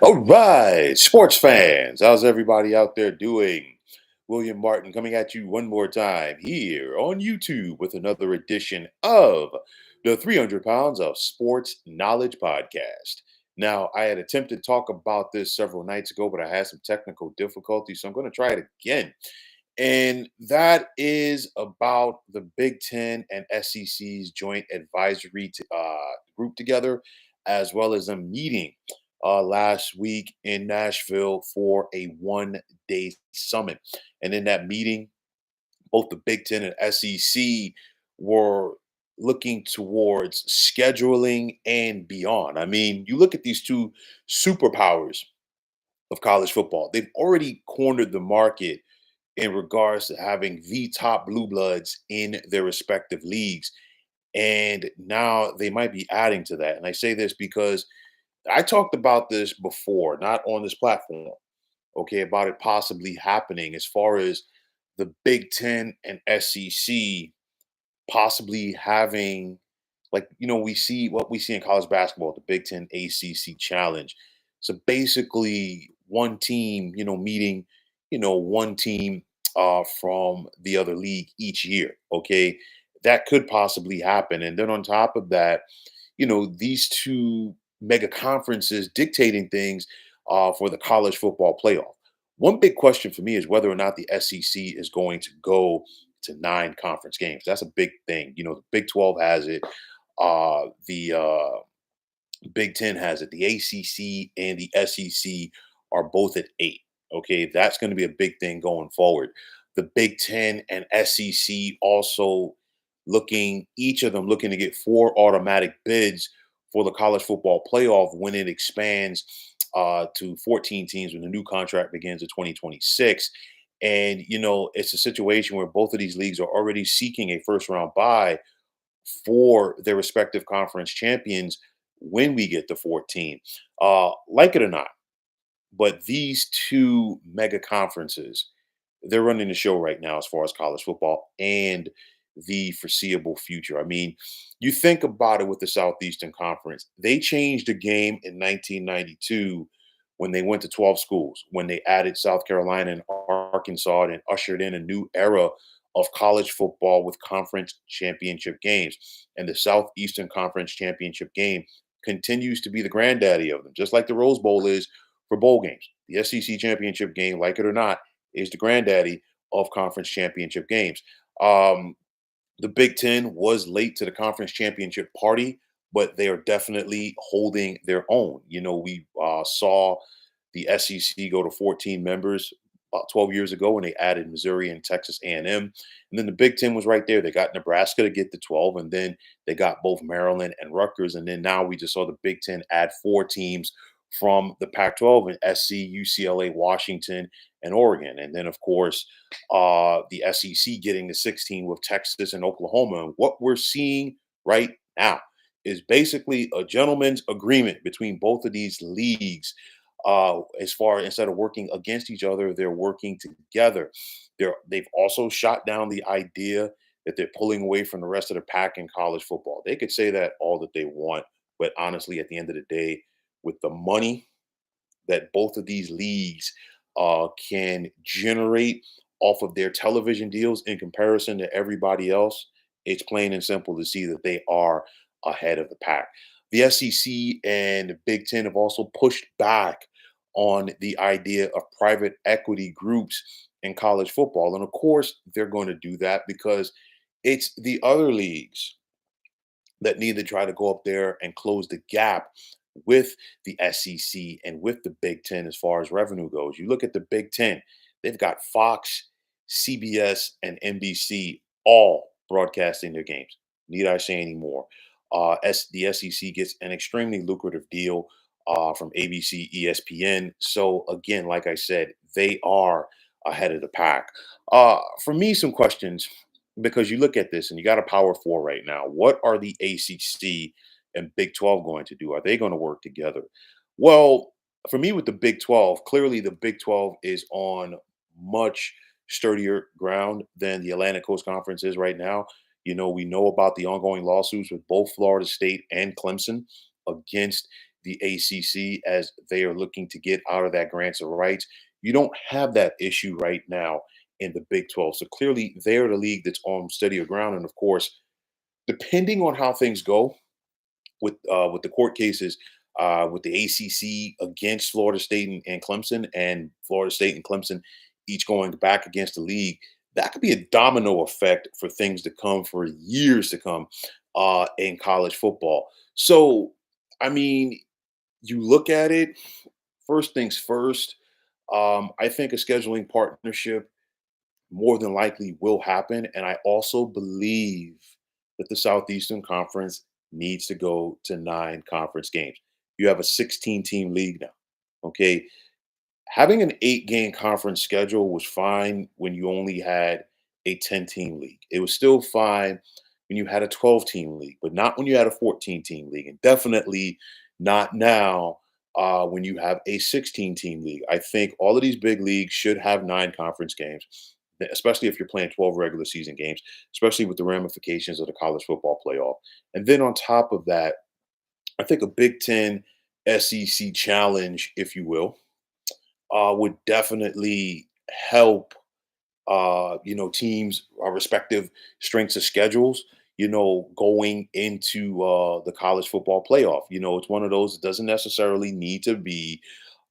All right, sports fans, how's everybody out there doing? William Martin coming at you one more time here on YouTube with another edition of the 300 Pounds of Sports Knowledge Podcast. Now, I had attempted to talk about this several nights ago, but I had some technical difficulties, so I'm going to try it again. And that is about the Big Ten and SEC's joint advisory group together, as well as a meeting last week in Nashville for a 1 day summit. And in that meeting, both the Big Ten and SEC were looking towards scheduling and beyond. I mean, you look at these two superpowers of college football, they've already cornered the market in regards to having the top blue bloods in their respective leagues. And now they might be adding to that. And I say this because I talked about this before, not on this platform, okay, about it possibly happening as far as the Big Ten and SEC possibly having, like, we see what we see in college basketball, the Big Ten ACC Challenge. So basically, one team, meeting, one team from the other league each year. Okay, that could possibly happen. And then on top of that, these two mega conferences dictating things for the college football playoff. One big question for me is whether or not the SEC is going to go to 9 conference games. That's a big thing. The Big 12 has it. The Big Ten has it. The ACC and the SEC are both at 8. Okay, that's going to be a big thing going forward. The Big Ten and SEC also each of them looking to get 4 automatic bids for the college football playoff when it expands to 14 teams when the new contract begins in 2026. And, it's a situation where both of these leagues are already seeking a first round bye for their respective conference champions when we get to 14. Like it or not, but these two mega conferences, they're running the show right now as far as college football and the foreseeable future. I mean, you think about it with the Southeastern Conference. They changed the game in 1992 when they went to 12 schools, when they added South Carolina and Arkansas and ushered in a new era of college football with conference championship games. And the Southeastern Conference championship game continues to be the granddaddy of them, just like the Rose Bowl is for bowl games. The SEC championship game, like it or not, is the granddaddy of conference championship games. The Big Ten was late to the conference championship party, but they are definitely holding their own. We saw the SEC go to 14 members about 12 years ago when they added Missouri and Texas A&M. And then the Big Ten was right there. They got Nebraska to get to 12, and then they got both Maryland and Rutgers. And then now we just saw the Big Ten add 4 teams from the Pac-12 and SC, UCLA, Washington, and Oregon. And then, of course, the SEC getting the 16 with Texas and Oklahoma. And what we're seeing right now is basically a gentleman's agreement between both of these leagues. As far instead of working against each other, they're working together. They've also shot down the idea that they're pulling away from the rest of the pack in college football. They could say that all that they want, but honestly, at the end of the day, with the money that both of these leagues can generate off of their television deals in comparison to everybody else, it's plain and simple to see that they are ahead of the pack. The SEC and Big Ten have also pushed back on the idea of private equity groups in college football. And of course, they're going to do that because it's the other leagues that need to try to go up there and close the gap with the SEC and with the Big Ten as far as revenue goes. You look at the Big Ten, they've got Fox, CBS, and NBC all broadcasting their games. Need I say any more? The SEC gets an extremely lucrative deal from ABC, ESPN. So, again, like I said, they are ahead of the pack. For me, some questions because you look at this and you got a Power 4 right now. What are the ACC and Big 12 going to do? Are they going to work together? Well, for me, with the Big 12, clearly the Big 12 is on much sturdier ground than the Atlantic Coast Conference is right now. We know about the ongoing lawsuits with both Florida State and Clemson against the ACC as they are looking to get out of that grants of rights. You don't have that issue right now in the Big 12. So clearly, they're the league that's on steadier ground. And of course, depending on how things go, with the court cases with the ACC against Florida State and Clemson, and Florida State and Clemson each going back against the league. That could be a domino effect for things to come for years to come in college football. So, I mean, you look at it. First things first. I think a scheduling partnership more than likely will happen. And I also believe that the Southeastern Conference needs to go to 9 conference games. You have a 16 team league now. Okay. Having an 8-game conference schedule was fine when you only had a 10-team league. It was still fine when you had a 12-team league, but not when you had a 14-team league. And definitely not now when you have a 16-team league. I think all of these big leagues should have 9 conference games, especially if you're playing 12 regular season games, especially with the ramifications of the college football playoff. And then on top of that, I think a Big Ten SEC challenge, if you will, would definitely help teams respective strengths of schedules, going into the college football playoff. It's one of those that doesn't necessarily need to be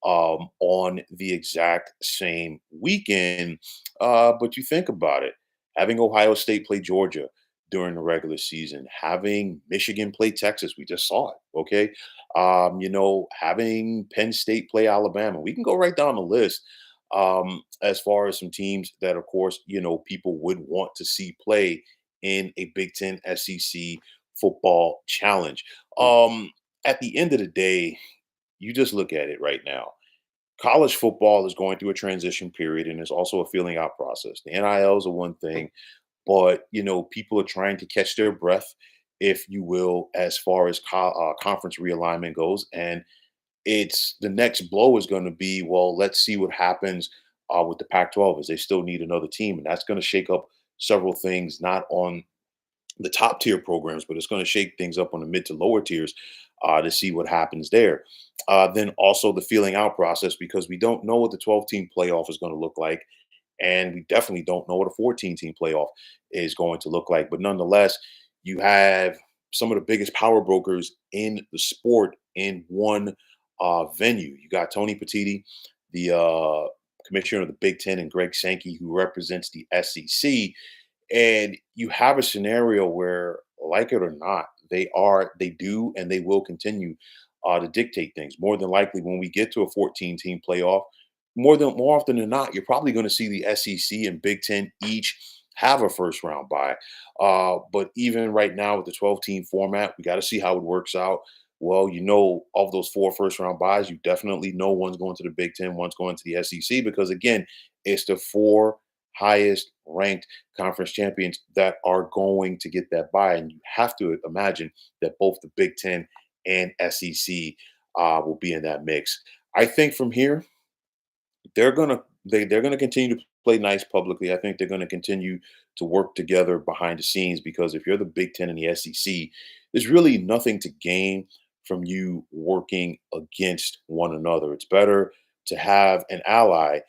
on the exact same weekend. But you think about it, having Ohio State play Georgia during the regular season, having Michigan play Texas, we just saw it. Okay. Having Penn State play Alabama. We can go right down the list as far as some teams that, of course, people would want to see play in a Big Ten SEC football challenge. At the end of the day, you just look at it right now. College football is going through a transition period, and there's also a feeling out process. The NILs are one thing, but people are trying to catch their breath, if you will, as far as conference realignment goes. And it's the next blow is going to be, well, let's see what happens with the Pac-12, as they still need another team, and that's going to shake up several things, not on the top tier programs, but it's going to shake things up on the mid to lower tiers to see what happens there. Then also the feeling out process, because we don't know what the 12-team playoff is going to look like. And we definitely don't know what a 14-team playoff is going to look like. But nonetheless, you have some of the biggest power brokers in the sport in one venue. You got Tony Petitti, the commissioner of the Big Ten, and Greg Sankey, who represents the SEC. And you have a scenario where, like it or not, they do, and they will continue to dictate things. More than likely, when we get to a 14-team playoff, more often than not, you're probably going to see the SEC and Big Ten each have a first round bye. But even right now with the 12-team format, we got to see how it works out. Well, of those 4 first round buys, you definitely know one's going to the Big Ten, one's going to the SEC, because again, it's the 4 highest ranked conference champions that are going to get that bye. And you have to imagine that both the Big Ten and SEC will be in that mix. I think from here, they're gonna continue to play nice publicly. I think they're gonna continue to work together behind the scenes, because if you're the Big Ten and the SEC, there's really nothing to gain from you working against one another. It's better to have an ally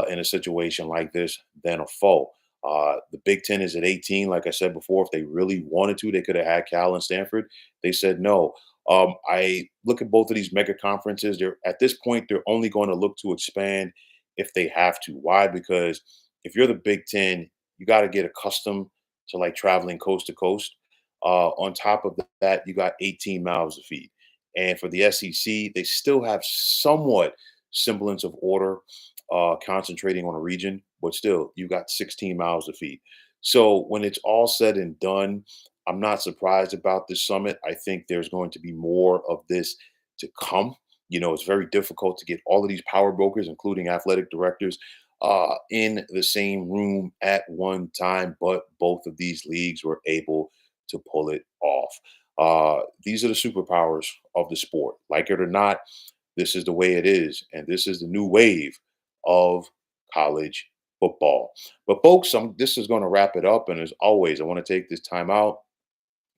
in a situation like this than a foe. The Big Ten is at 18. Like I said before, if they really wanted to, they could have had Cal and Stanford. They said no. I look at both of these mega conferences. They're at this point, they're only going to look to expand if they have to. Why? Because if you're the Big Ten, you got to get accustomed to like traveling coast to coast. On top of that, you got 18 miles to feed. And for the SEC, they still have somewhat semblance of order, concentrating on a region, but still, you got 16 miles to feed. So when it's all said and done, I'm not surprised about this summit. I think there's going to be more of this to come. It's very difficult to get all of these power brokers, including athletic directors, in the same room at one time, but both of these leagues were able to pull it off. These are the superpowers of the sport. Like it or not, this is the way it is, and this is the new wave of college football. But folks, this is going to wrap it up. And as always, I want to take this time out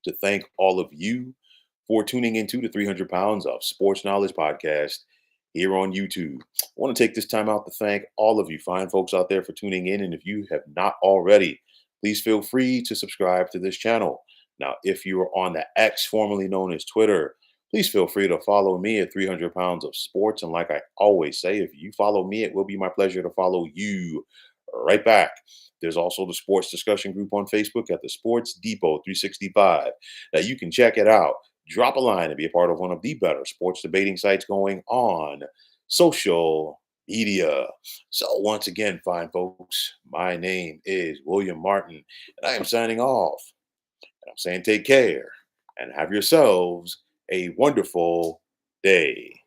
to thank all of you for tuning into the 300 Pounds of Sports Knowledge podcast here on YouTube. I want to take this time out to thank all of you fine folks out there for tuning in. And if you have not already, please feel free to subscribe to this channel. Now, if you are on the X, formerly known as Twitter, please feel free to follow me at 300 Pounds of Sports. And like I always say, if you follow me, it will be my pleasure to follow you right back. There's also the sports discussion group on Facebook at the Sports Depot 365. Now, you can check it out. Drop a line and be a part of one of the better sports debating sites going on social media. So, once again, fine folks, my name is William Martin, and I am signing off. And I'm saying take care and have yourselves a wonderful day.